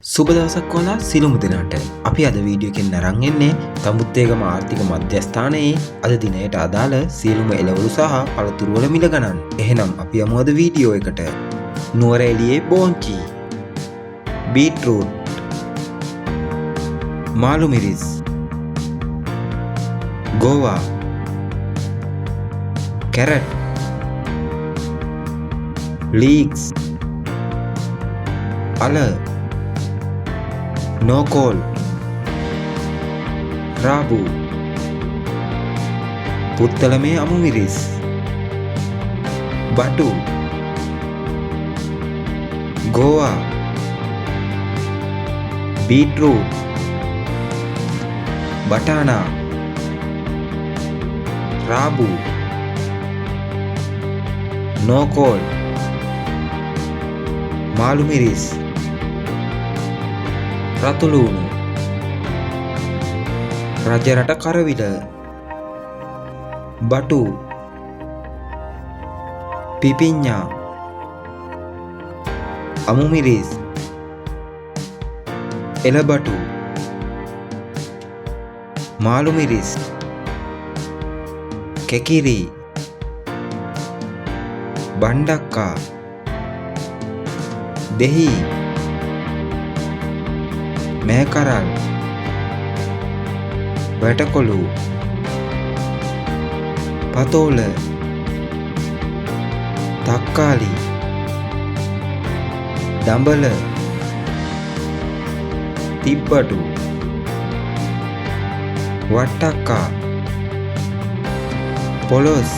සුබ දවසක් වුණා සිළුමු දෙනාට. අපි අද වීඩියෝ එකෙන් අරන් එන්නේ තමුත්තේගම ආර්ථික මධ්‍යස්ථානයේ අද දිනයට අදාළ සියලුම එළවලු සහ පළතුරු වල මිල ගණන්. එහෙනම් අපි යමු අද වීඩියෝ එකට. නුවරඑළියේ බෝංචි, බීට්රූට්, මාළු මිරිස්, ගෝවා, කැරට්, ලීක්ස්, අල, නෝකෝල්, රාබු, පුත්තලමේ අමු මිරිස්, බටු, ගෝවා, බීට්රූට්, බටානා, රාබු, නෝකෝල්, මාළු මිරිස්, රතුලූණු, රජරට කරවිල, බටු, පිපිඤ්ඤා, අමු මිරිස්, එළබටු, මාළු මිරිස්, කෙකිරි, බණ්ඩක්කා, දෙහි, මේකරල්, වැටකොළු, පතෝල, තක්කාලි, දඹල, තිබ්බටු, වට්ටක්කා, පොලොස්,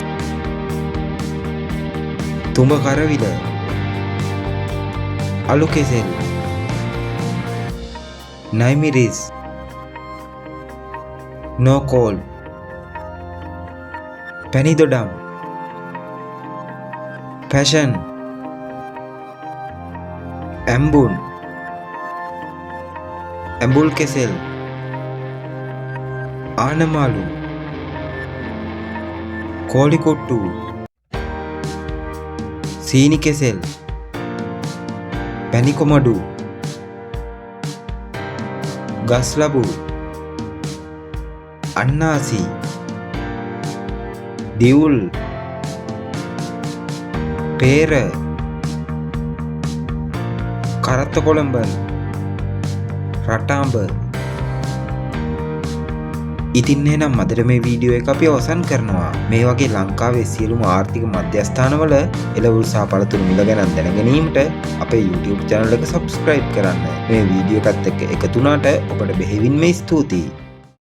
තුඹ කරවිල, අලු කෙසෙල්, නයිමිරිස්, නෝකෝල්, පැණිදොඩම්, පැෂන්, ඇම්බුන්, ඇඹුල් කෙසෙල්, ආනමාලු, කෝලිකොට්ටු, සීනි කෙසෙල්, පැණිකොමඩු, ගස්ලබු, අන්නාසි, දිවුල්, පේර, කරත්ත කොළඹ, රටාඹ. ඉතින් එහෙනම් අදට මේ වීඩියෝ එක අපි අවසන් කරනවා. මේ වගේ ලංකාවේ සියලුම ආර්ථික මධ්‍යස්ථානවල එළවලු සහ පළතුරු මිල ගණන් දැන ගැනීමට අපේ YouTube channel එක subscribe කරන්න. මේ වීඩියෝ එකත් එක්ක එකතු වුණාට ඔබට බෙහෙවින්ම ස්තුතියි.